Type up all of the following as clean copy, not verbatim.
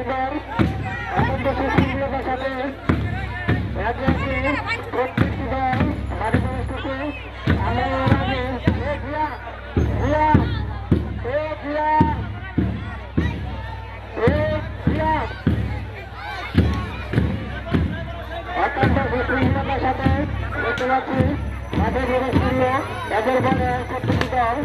সুন্দর আনন্দ সুশৃঙ্খলতার সাথে একে একে প্রত্যেকটি দল মাঠে প্রবেশ করছে। আমরা এর আগে অত্যন্ত সুশৃঙ্খলতার সাথে দেখতে পাচ্ছি মাঠে প্রবেশ করলো এদের বলে প্রত্যেকটি দল।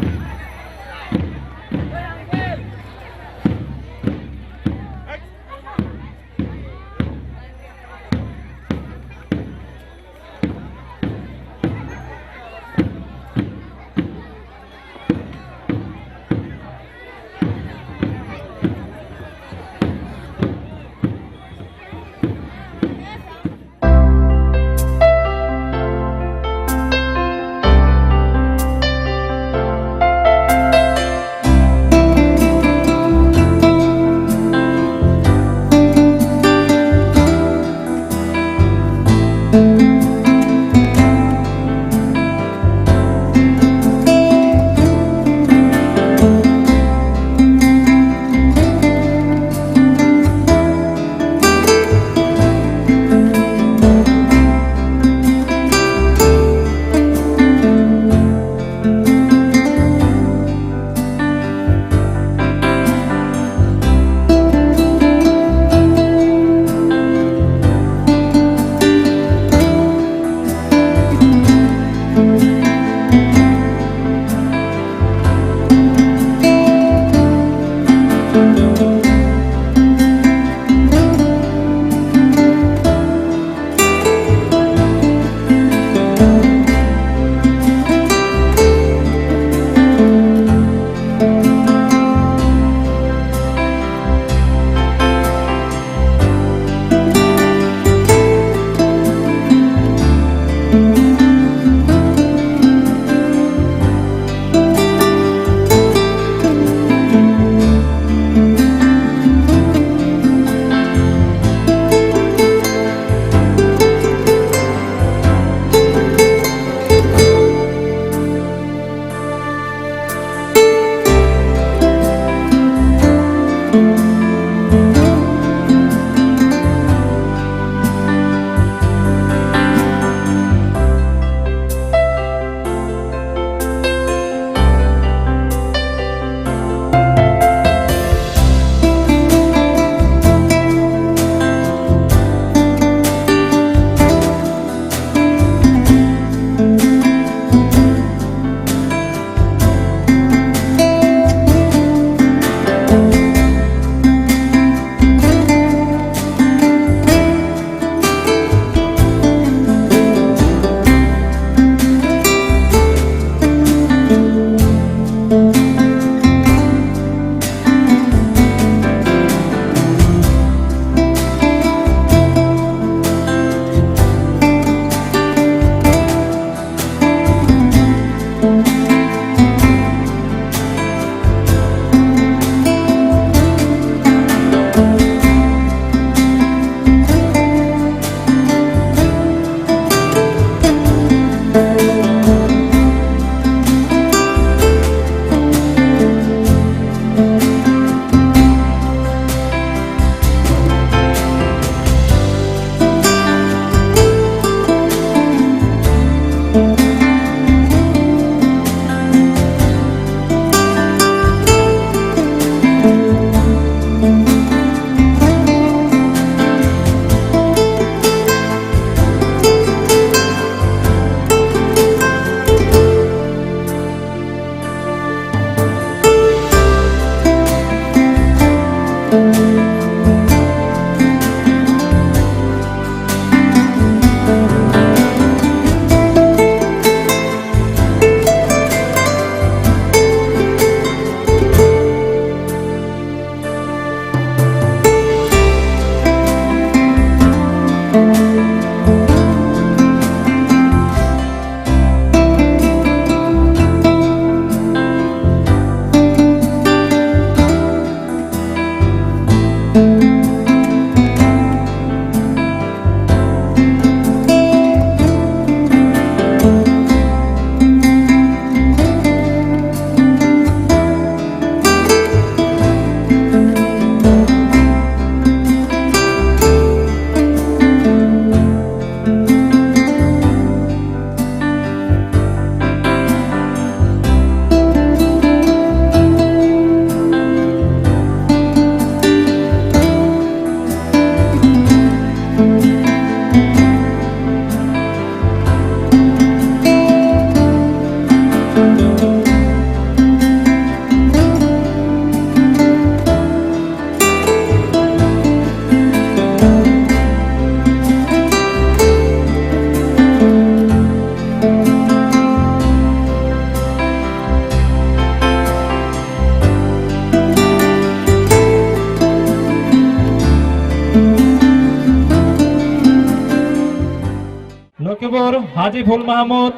লক্ষ্মীপুর হাজী ফুল মাহমুদ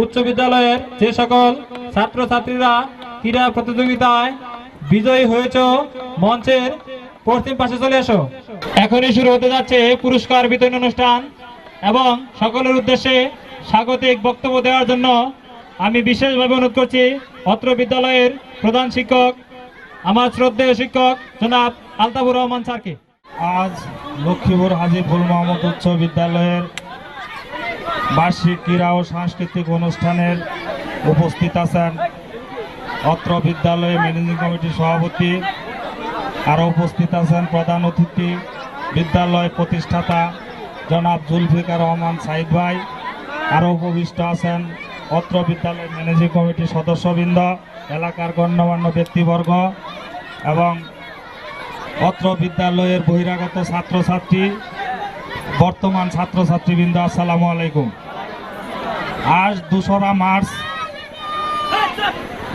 উচ্চ বিদ্যালয়ের যে সকল ছাত্রছাত্রীরা ক্রীড়া প্রতিযোগিতায় বিজয়ী হয়েছে মঞ্চের পশ্চিম পাশে চলে আসো। এখনই শুরু হতে যাচ্ছে পুরস্কার বিতরণ অনুষ্ঠান এবং সকলের উদ্দেশ্যে স্বাগতিক বক্তব্য দেওয়ার জন্য আমি বিশেষভাবে অনুরোধ করছি অত্র বিদ্যালয়ের প্রধান শিক্ষক আমার শ্রদ্ধেয় শিক্ষক জনাব আলতাফুর রহমান স্যারকে। আজ লক্ষ্মীপুর হাজী ফুল মাহমুদ উচ্চ বিদ্যালয়ের বার্ষিক ক্রীড়া ও সাংস্কৃতিক অনুষ্ঠানের উপস্থিত আছেন অত্র বিদ্যালয়ের ম্যানেজিং কমিটির সভাপতি, আরও উপস্থিত আছেন প্রধান অতিথি বিদ্যালয় প্রতিষ্ঠাতা জনাব জুলফিকার রহমান সাইদ ভাই, আরও উপবিষ্ট আছেন অত্র বিদ্যালয়ের ম্যানেজিং কমিটির সদস্যবৃন্দ, এলাকার গণ্যমান্য ব্যক্তিবর্গ এবং অত্র বিদ্যালয়ের বহিরাগত ছাত্রছাত্রী, বর্তমান ছাত্রছাত্রীবৃন্দ, আসসালামু আলাইকুম। আজ 2রা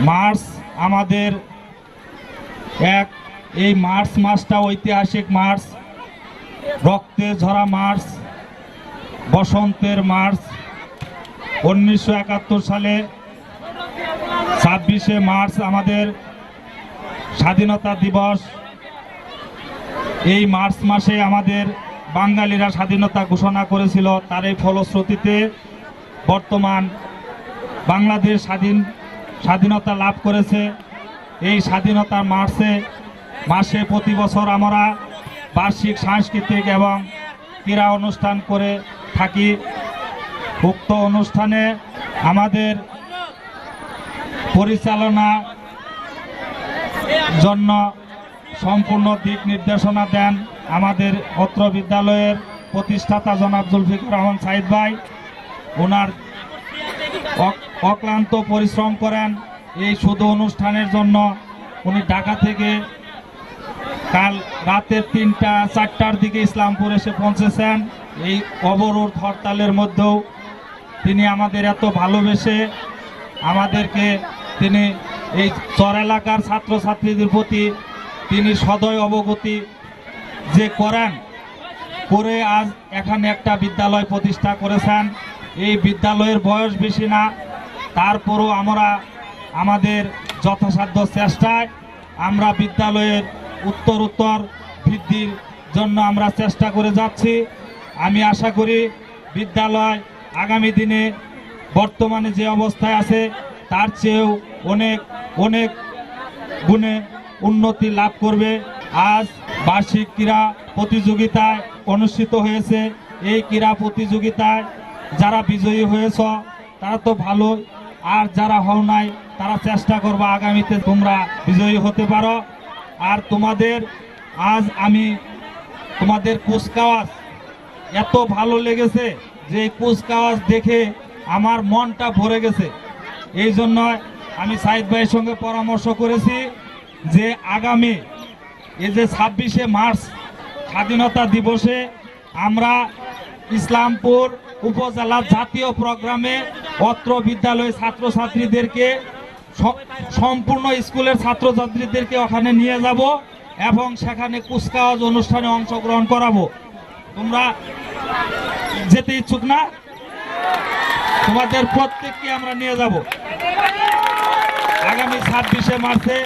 মার্চ আমাদের এই মার্চ মাসটা ঐতিহাসিক মার্চ, রক্তে ঝরা মার্চ, বসন্তের মার্চ। 1971 সালে 26শে মার্চ আমাদের স্বাধীনতা দিবস। এই মার্চ মাসে আমাদের বাঙালিরা স্বাধীনতা ঘোষণা করেছিল। তার এই ফলশ্রুতিতে বর্তমান বাংলাদেশ স্বাধীনতা লাভ করেছে। এই স্বাধীনতার মাসে প্রতি বছর আমরা বার্ষিক সাংস্কৃতিক এবং ক্রীড়া অনুষ্ঠান করে থাকি। উক্ত অনুষ্ঠানে আমাদের পরিচালনা জন্য সম্পূর্ণ দিক নির্দেশনা দেন আমাদের অত্র বিদ্যালয়ের প্রতিষ্ঠাতা জনাব জুলফিকার রহমান সাইদ ভাই। ওনার অক্লান্ত পরিশ্রম করেন এই শুধু অনুষ্ঠানের জন্য। উনি ঢাকা থেকে কাল রাতে 3টা-4টার দিকে ইসলামপুর এসে পৌঁছেছেন। এই অবরোধ হরতালের মধ্যেও তিনি আমাদের এত ভালোবেসে আমাদেরকে তিনি এই চর এলাকার ছাত্রছাত্রীদের প্রতি তিনি সদয় অবগতি যে করে আজ এখানে একটা বিদ্যালয় প্রতিষ্ঠা করেছেন। এই বিদ্যালয়ের বয়স বেশি না, তারপরও আমরা আমাদের যথাসাধ্য চেষ্টায় আমরা বিদ্যালয়ের উত্তর বৃদ্ধির জন্য আমরা চেষ্টা করে যাচ্ছি। আমি আশা করি বিদ্যালয় আগামী দিনে বর্তমানে যে অবস্থায় আছে তার চেয়েও অনেক গুণে উন্নতি লাভ করবে। আজ বার্ষিক ক্রীড়া প্রতিযোগিতায় অনুষ্ঠিত হয়েছে। এই ক্রীড়া প্রতিযোগিতায় যারা বিজয়ী হয়েছ তারা তো ভালো, আর যারা হও নাই তারা চেষ্টা করবা আগামীতে তোমরা বিজয়ী হতে পারো। আর আজ আমি তোমাদের কুচকাওয়াজ এত ভালো লেগেছে যে কুচকাওয়াজ দেখে আমার মনটা ভরে গেছে। এই জন্য আমি সাইদ ভাইয়ের সঙ্গে পরামর্শ করেছি যে আগামী এই যে 26শে মার্চ স্বাধীনতা দিবসে আমরা ইসলামপুর উপজেলা জাতীয় প্রোগ্রামে অত্র বিদ্যালয়ের ছাত্রছাত্রীদেরকে সম্পূর্ণ স্কুলের ছাত্রছাত্রীদেরকে ওখানে নিয়ে যাব এবং সেখানে কুচকাওয়াজ অনুষ্ঠানে অংশগ্রহণ করাবো। তোমরা যেতে ইচ্ছুক না? তোমাদের প্রত্যেককে আমরা নিয়ে যাব আগামী 26শে মার্চে।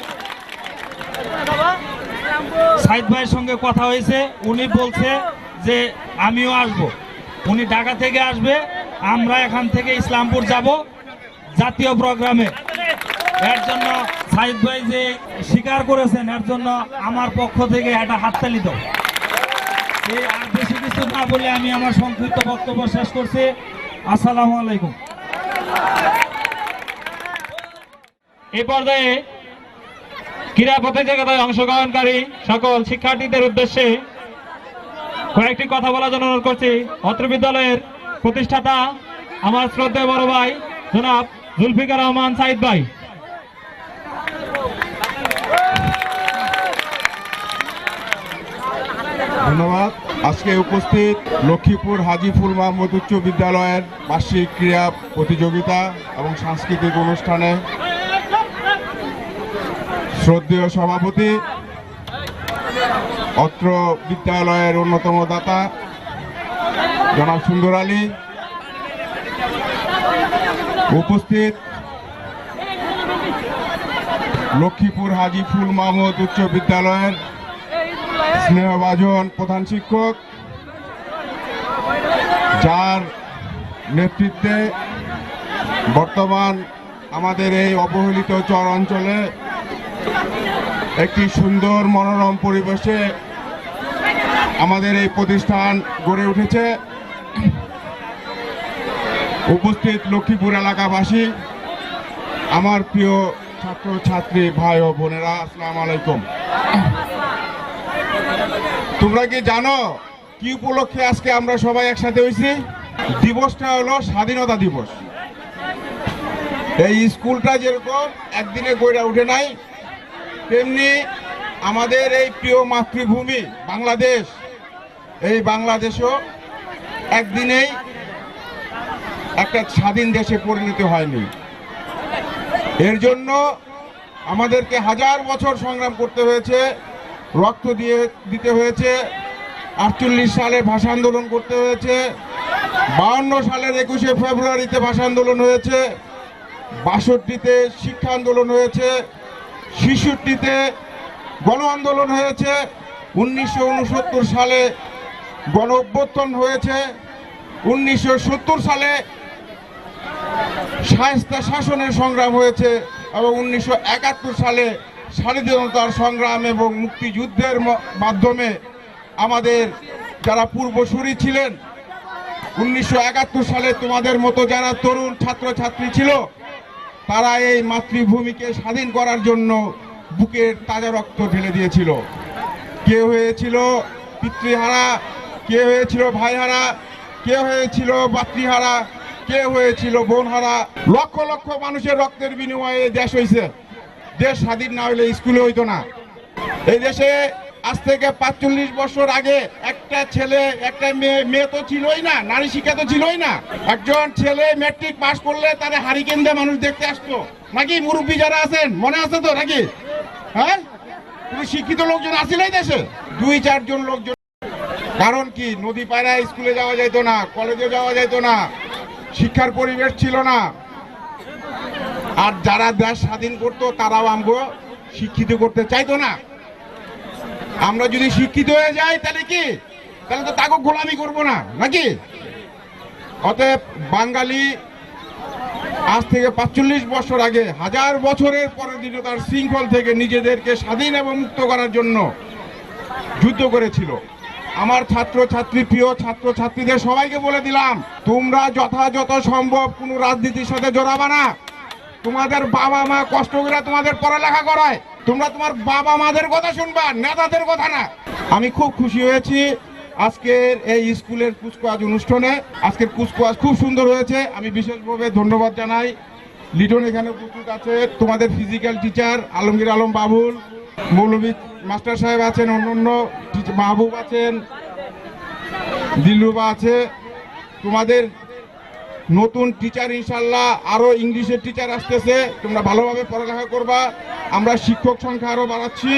সাইদ ভাইয়ের সঙ্গে কথা হয়েছে, উনি বলছে যে আমিও আসব। উনি ঢাকা থেকে আসবে, আমরা এখান থেকে ইসলামপুর যাব জাতীয় প্রোগ্রামে। এর জন্য সাইদ ভাই যে স্বীকার করেছেন এর জন্য আমার পক্ষ থেকে একটা হাততালি দাও। আর বেশি কিছু না বলে আমি আমার সংক্ষিপ্ত বক্তব্য শেষ করছি। আসসালামু আলাইকুম। এই পর্যায়ে ক্রীড়া প্রতিযোগিতায় অংশগ্রহণকারী সকল শিক্ষার্থীদের উদ্দেশ্যে কয়েকটি কথা বলার জন্য অনুরোধ করছি। অত্র বিদ্যালয়ের প্রতিষ্ঠাতা আমার শ্রদ্ধেয় বড় ভাই জনাব জুলফিকার রহমান সাইদ ভাই। ধন্যবাদ। আজকে উপস্থিত লক্ষ্মীপুর হাজী ফুল মাহমুদ উচ্চ বিদ্যালয়ের বার্ষিক ক্রীড়া প্রতিযোগিতা এবং সাংস্কৃতিক অনুষ্ঠানে শ্রদ্ধেয় সভাপতি, অত্র বিদ্যালয়ের অন্যতম দাতা জনাব সুন্দর আলী, উপস্থিত লক্ষ্মীপুর হাজী ফুল মাহমুদ উচ্চ বিদ্যালয়ের স্নেহভাজন প্রধান শিক্ষক, যার নেতৃত্বে বর্তমান আমাদের এই অবহেলিত চর অঞ্চলে একটি সুন্দর মনোরম পরিবেশে আমাদের এই প্রতিষ্ঠান গড়ে উঠেছে। উপস্থিত লক্ষ্মীপুর এলাকাবাসী, আমার প্রিয় ছাত্র ছাত্রী ভাই ও বোনেরা, আসসালামু আলাইকুম। তোমরা কি জানো কি উপলক্ষে আজকে আমরা সবাই একসাথে হয়েছি? দিবসটা হলো স্বাধীনতা দিবস। এই স্কুলটা যেরকম একদিনে গড়ে উঠে নাই, তেমনি আমাদের এই প্রিয় মাতৃভূমি বাংলাদেশ, এই বাংলাদেশও একদিনেই একটা স্বাধীন দেশে পরিণত হয়নি। এর জন্য আমাদেরকে হাজার বছর সংগ্রাম করতে হয়েছে, রক্ত দিতে হয়েছে। 48 সালে ভাষা আন্দোলন করতে হয়েছে, 52 সালের 21শে ফেব্রুয়ারিতে ভাষা আন্দোলন হয়েছে, 62তে শিক্ষা আন্দোলন হয়েছে, 66তে গণ আন্দোলন হয়েছে, 1969 সালে গণ অভ্যুত্থান হয়েছে, 1970 সালে শায়েস্তা শাসনের সংগ্রাম হয়েছে এবং 1971 সালে স্বাধীনতার সংগ্রাম এবং মুক্তিযুদ্ধের মাধ্যমে আমাদের যারা পূর্বসূরি ছিলেন, 1971 সালে তোমাদের মতো যারা তরুণ ছাত্রছাত্রী ছিল, তারা এই মাতৃভূমিকে স্বাধীন করার জন্য বুকের তাজা রক্ত ঢেলে দিয়েছিল। কে হয়েছিল পিতৃহারা, কে হয়েছিল ভাইহারা, কে হয়েছিল মাতৃহারা, কে হয়েছিল বোনহারা। লক্ষ লক্ষ মানুষের রক্তের বিনিময়ে দেশ হয়েছে। দেশ স্বাধীন না হলে স্কুলে হইতো না। এই দেশে আজ থেকে 45 বছর আগে একটা ছেলে একটা মেয়ে তো ছিলই না, নারী শিক্ষা তো ছিলই না। একজন ছেলে ম্যাট্রিক পাস করলে তারা হারিকেন দিয়ে মানুষ দেখতে আসতো নাকি? মুরব্বী যারা আছেন মনে আছে তো নাকি? হ্যাঁ, কোনো শিক্ষিত লোকজন আসিল এই দেশে? 2-4 জন লোকজন। কারণ কি? নদী পাড়ায় স্কুলে যাওয়া যাইতো না, কলেজে যাওয়া যাইতো না, শিক্ষার পরিবেশ ছিল না। আর যারা দেশ স্বাধীন করতো তারাও আমগো শিক্ষিত করতে চাইতো না। আমরা যদি শিক্ষিত হয়ে যাই তাহলে কি? তাহলে তো তাকে গোলামি করবো না নাকি? অতএব বাঙালি আজ থেকে 45 বছর আগে, হাজার বছরের পরাধীনতার শৃঙ্খল থেকে নিজেদেরকে স্বাধীন এবং মুক্ত করার জন্য যুদ্ধ করেছিল। আমার ছাত্রছাত্রী, প্রিয় ছাত্রছাত্রীদের সবাইকে বলে দিলাম, তোমরা যথাযথ সম্ভব কোনো রাজনীতির সাথে জড়াবা না। তোমাদের বাবা মা কষ্ট করে তোমাদের পড়ালেখা করায়, তোমরা তোমার বাবা মাদের কথা শুনবা, নেতাদের কথা না। আমি খুব খুশি হয়েছি আজকের এই স্কুলের কুচকাওয়াজ অনুষ্ঠানে। আজকের কুচকাওয়াজ খুব সুন্দর হয়েছে। আমি বিশেষভাবে ধন্যবাদ জানাই। লিটন এখানে উপস্থিত আছে, তোমাদের ফিজিক্যাল টিচার আলমগীর আলম বাবুল, মৌলভী মাস্টার সাহেব আছেন, অন্যান্য মাহবুব আছেন, দিল্লুবা আছে। তোমাদের নতুন টিচার ইনশাল্লাহ আরো ইংলিশের টিচার আসতেছে। তোমরা ভালোভাবে পড়ালেখা করবা। আমরা শিক্ষক সংখ্যা আরো বাড়াচ্ছি।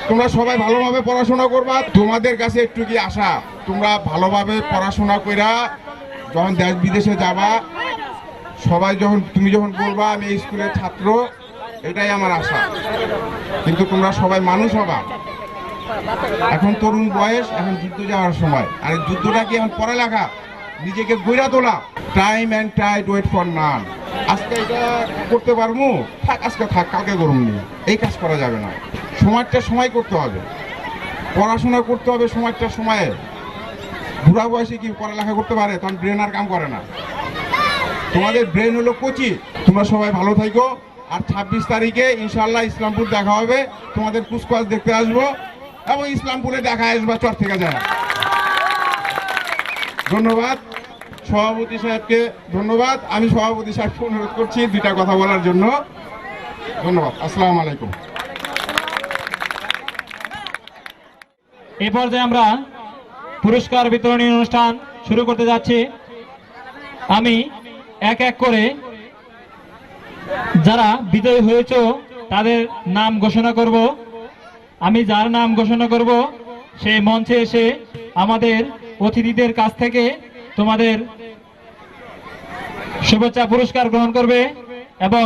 তোমরা সবাই ভালোভাবে পড়াশোনা করবা। তোমাদের কাছে একটু কি আশা, তোমরা ভালোভাবে পড়াশোনা কইরা যখন দেশ বিদেশে যাবা, সবাই তুমি যখন বলবা আমি এই স্কুলের ছাত্র, এটাই আমার আশা। কিন্তু তোমরা সবাই মানুষ হবা। এখন তরুণ বয়স, এখন যুদ্ধ যাওয়ার সময়। আর যুদ্ধটা কি এখন পড়ালেখা, নিজেকে গইরা তোলা। Time and tide wait for none. আজকে এটা করতে পারবো, থাক আজকে থাক, কালকে করুন নি, এই কাজ করা যাবে না। সময়টা সময় করতে হবে, পড়াশোনা করতে হবে সময়টা সময়ে। বুড়া বয়সে কি পড়ালেখা করতে পারে? তখন ব্রেন আর কাম করে না। তোমাদের ব্রেন হলো কচি। তোমরা সবাই ভালো থাকো। আর 26 তারিখে ইনশাল্লাহ ইসলামপুর দেখা হবে। তোমাদের কুচকাওয়াজ দেখতে আসবো এবং ইসলামপুরে দেখা আসবা চর থেকে যায়। ধন্যবাদ সভাপতি সাহেবকে, ধন্যবাদ। আমি সভাপতি সাহেবকে অনুরোধ করছি 2টা কথা বলার জন্য। ধন্যবাদ। আসসালামু আলাইকুম। এই পর্যায়ে আমরা পুরস্কার বিতরণী অনুষ্ঠান শুরু করতে যাচ্ছি। আমি এক এক করে যারা বিজয়ী হয়েছে তাদের নাম ঘোষণা করব। আমি যার নাম ঘোষণা করব সেই মঞ্চে এসে আমাদের অতিথিদের কাছ থেকে তোমাদের শুভেচ্ছা পুরস্কার গ্রহণ করবে এবং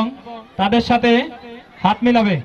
তাদের সাথে হাত মিলাবে।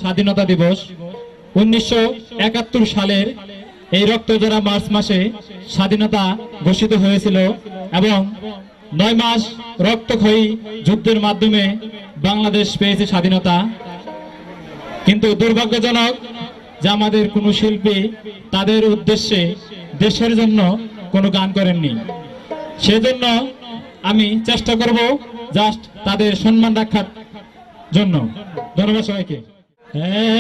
স্বাধীনতা দিবস 1971 সালের এই রক্তজোড়া মার্চ মাসে স্বাধীনতা ঘোষিত হয়েছিল এবং 9 মাস রক্তক্ষয়ী যুদ্ধের মাধ্যমে বাংলাদেশ পেয়েছে স্বাধীনতা। কিন্তু দুর্ভাগ্যজনক যে আমাদের কোনো শিল্পী তাদের উদ্দেশ্যে দেশের জন্য কোনো গান করেননি। সেজন্য আমি চেষ্টা করব জাস্ট তাদের সম্মান রাখার জন্য। ধন্যবাদ সবাইকে।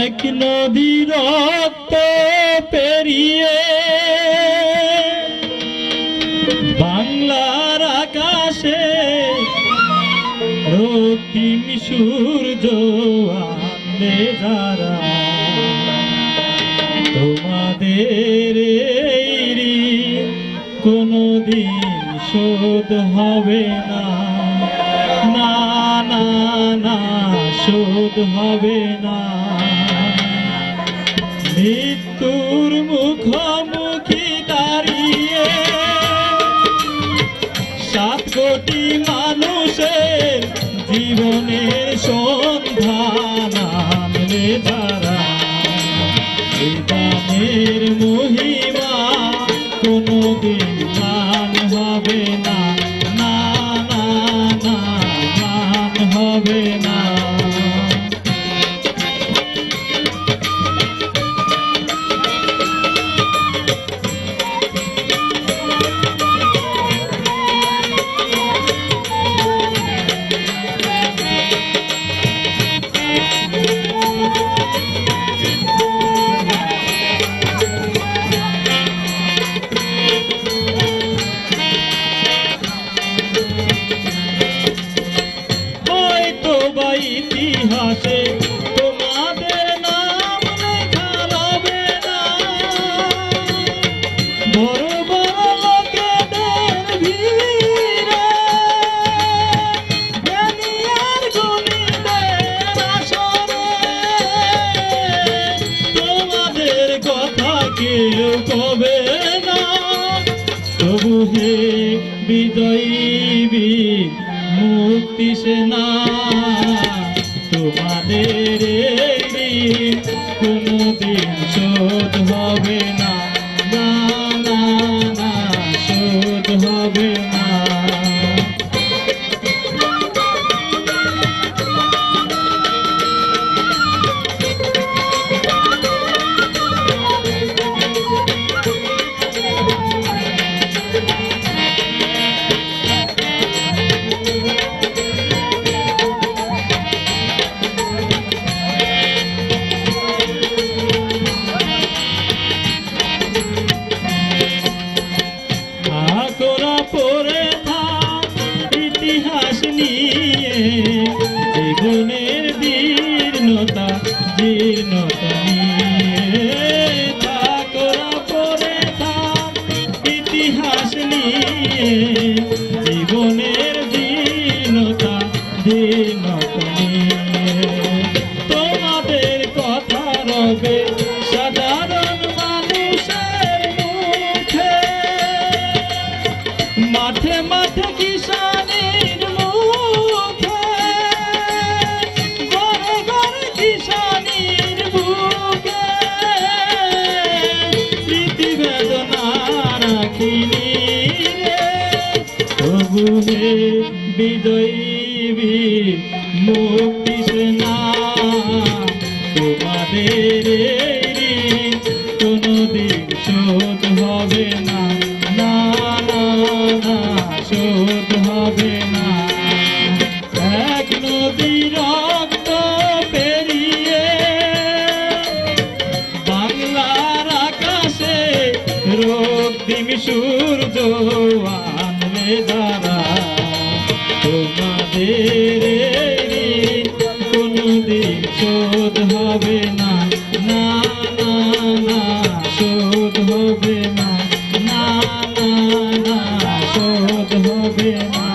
এক নদী রক্ত পেরিয়ে বাংলার আকাশে রক্তিম সূর্য আনলে যারা, তোমাদের এই ঋণ কোনদিন শোধ হবে না, না না না শোধ হবে না। মৃত্যুর মুখোমুখি দাঁড়িয়ে 7 কোটি মানুষের জীবনের সন্ধান আনলে যারা, এই দানের মহিমা কোনদিন ম্লান হবে না, না না না ম্লান হবে না। তবু হে বিজয়ী বীর মুক্তি সেনা, তোমাদের এই ঋণ কোনদিন শোধ হবে না, না না না শোধ হবে না। আকরা পড়ে থাক ইতিহাস নিয়ে, জীবনের জীর্ণতা জীর্ণতা নিয়ে। আকরা পড়ে থাক ইতিহাস নিয়ে, জীবনের জীর্ণতা জীর্ণতা নিয়ে। তোমাদের কথা রবে সাধারণ মানুষের মুখে, মাঠে মাঠে কিষানের মুখে, ঘরে ঘরে কিষানের বুকে। স্মৃতি বেদনা রাখিনি রে, তবু হে বিজয়ী বীর মুক্তি সেনা, তোমাদের ঋণ কোনদিন শোধ হবে না, না না না শোধ হবে না। এক নদী রক্ত পেরিয়ে বাংলার আকাশে রক্তিম সূর্য আনলে যারা, তোমাদের ঋণ কোনদিন শোধ হবে না, না না না শোধ হবে না, না না না শোধ হবে না।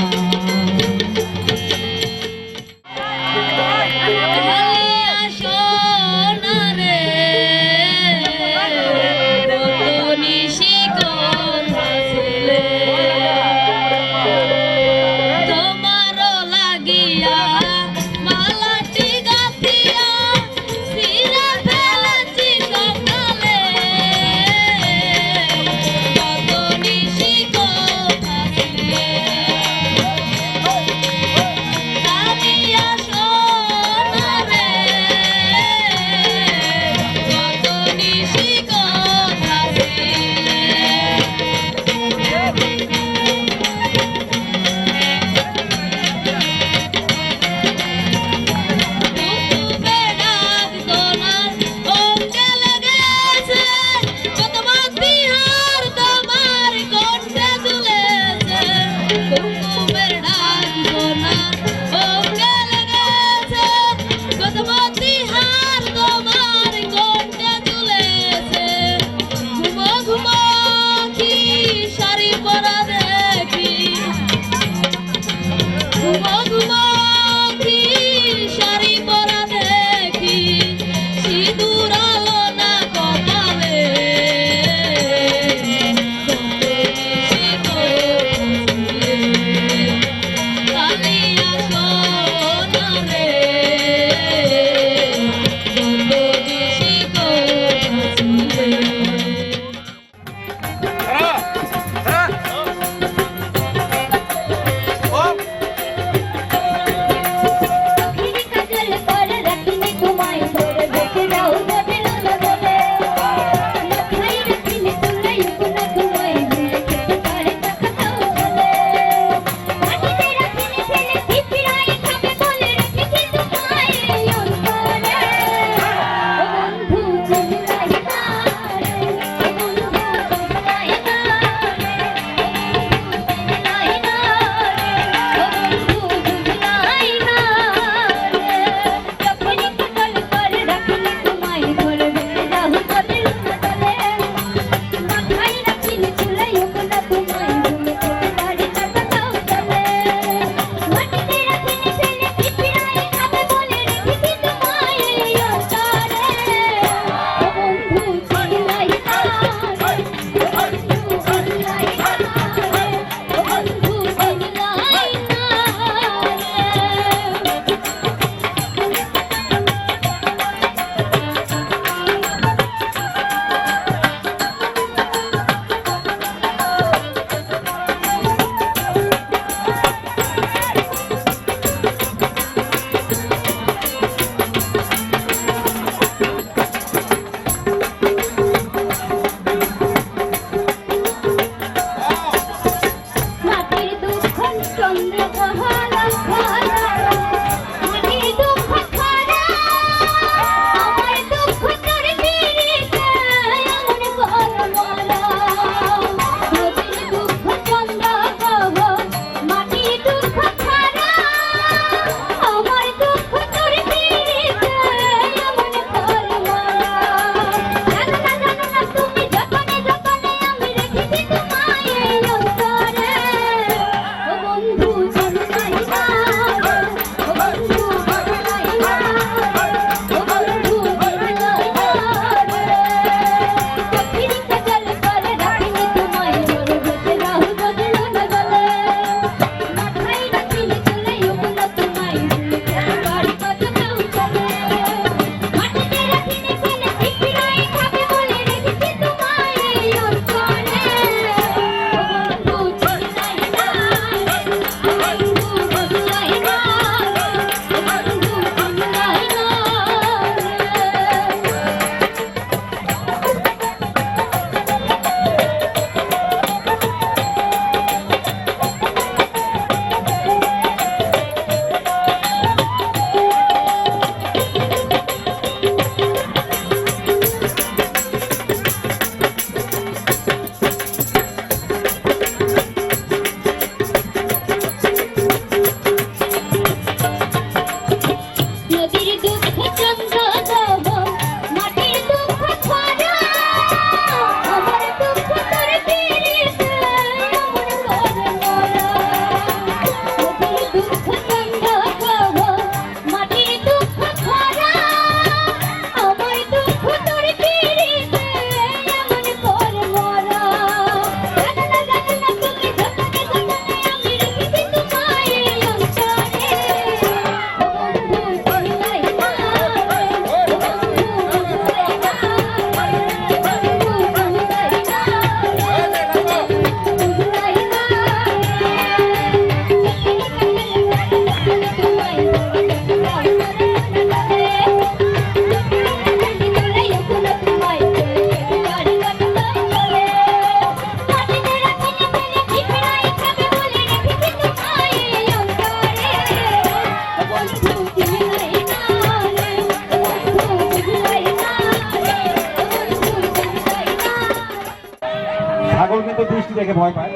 বৃষ্টি দেখে ভয় পায়।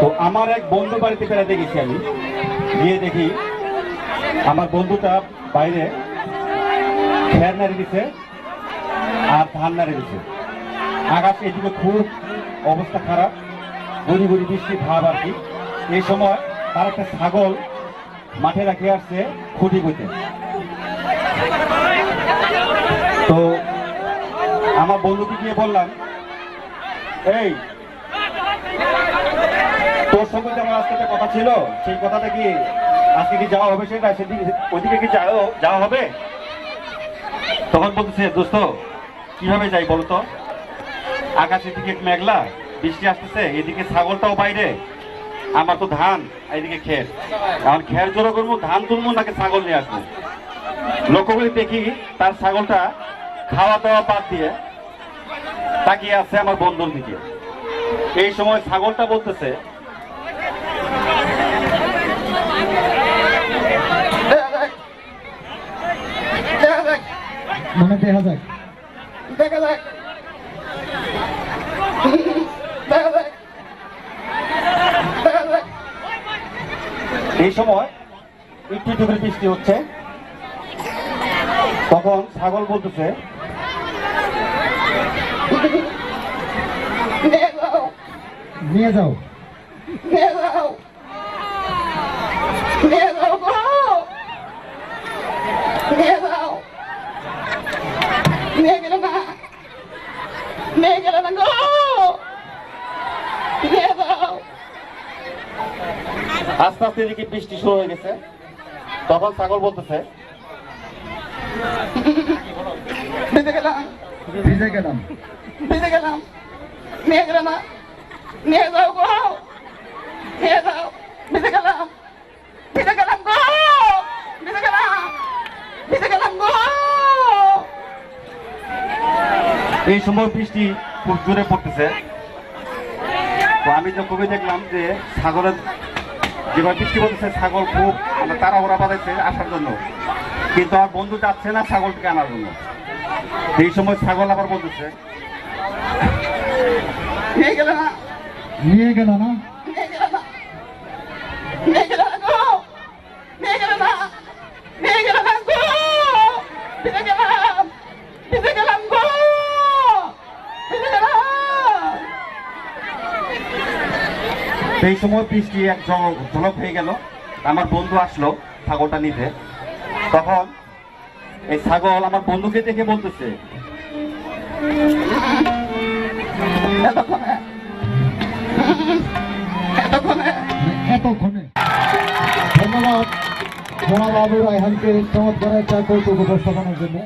তো আমার এক বন্ধু বাড়িতে বেড়াতে গেছি আমি, গিয়ে দেখি আমার বন্ধুটা বাইরে খের নাড়ে দিছে আর ধান নাড়ে দিছে। আকাশ এদিকে খুব অবস্থা খারাপ, গড়ি গড়ি বৃষ্টি ভাব আর কি। এই সময় তার একটা ছাগল মাঠে রাখে আসছে খুঁটি করতে। তো আমার বন্ধুকে গিয়ে বললাম, এই তোর সঙ্গে যে আমার আজকে একটা কথা ছিল, সেই কথাটা কি আজকে কি যাওয়া হবে? সেটা সেদিকে ওইদিকে কি যাওয়া হবে? তখন বলতেছে, দোস্ত কিভাবে যাই বলতো, আকাশের দিকে মেঘলা, বৃষ্টি আসতেছে, এদিকে ছাগলটাও বাইরে, আমার তো ধান, এদিকে খের। এখন খের জড়ো করবো, ধান তুলবো নাকি ছাগল নিয়ে আসবো? লক্ষ্য করে দেখি তার ছাগলটা খাওয়া দাওয়া বাদ দিয়ে তাকিয়ে আছে আমার বন্ধুর দিকে। এই সময় ছাগলটা বলতেছে, মানে দেখা যাক এই সময় একটু একটু করে বৃষ্টি হচ্ছে। তখন ছাগল বলতেছে, নিয়ে যাও আস্তে আস্তে এদিকে বৃষ্টি শুরু হয়ে গেছে। তখন ছাগল বলতেছে, ভিজে গেলাম নিয়ে গেলে না, নিয়ে যাও গো, নিয়ে যাও, ভিজে গেলাম গো, ভিজে গেলাম গো। এই সময় বৃষ্টি খুব জোরে পড়তেছে। তো আমি তো খুবই দেখলাম যে ছাগলের যেভাবে বৃষ্টি পড়তেছে, ছাগল খুব তাড়াহুড়া বাঁধাইছে আসার জন্য, কিন্তু আমার বন্ধু যাচ্ছে না ছাগলটাকে আনার জন্য। এই সময় ছাগল আবার বলতেছে, নিয়ে গেল না এই সময় বৃষ্টি এক ঝলক হয়ে গেল। আমার বন্ধু আসলো ছাগলটা নিতে। তখন এই ছাগল আমার বন্ধুকে দেখে বলতেছে, এতক্ষণে ধন্যবাদ জনাব আবু রায়হানকে চমৎকার একটা কৌতুক উপস্থাপনের জন্য।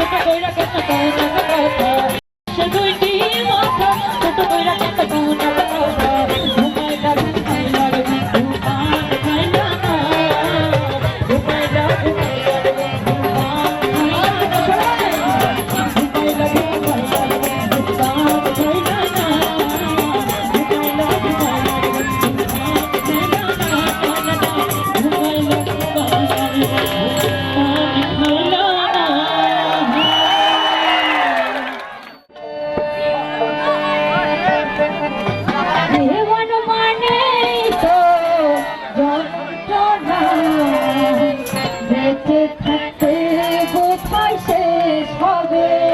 ছোট কইরা কেন কোন কথা সে দুইটি মাথা ছোট কইরা কেন কোন কথা ঘুমাইলা ঘুমাইলা রে ঘুমান খাইলা না ঘুমাইলা ঘুমাইলা রে ঘুমান খাইলা না ঘুমাইলা ঘুমাইলা রে ঘুমান খাইলা না ঘুমাইলা ঘুমাইলা রে ঘুমান খাইলা না ঘুমাইলা ঘুমাইলা রে জীবন মানে তো যন্ত্রণা বেঁচে থাকতে কোথায় শেষ হবে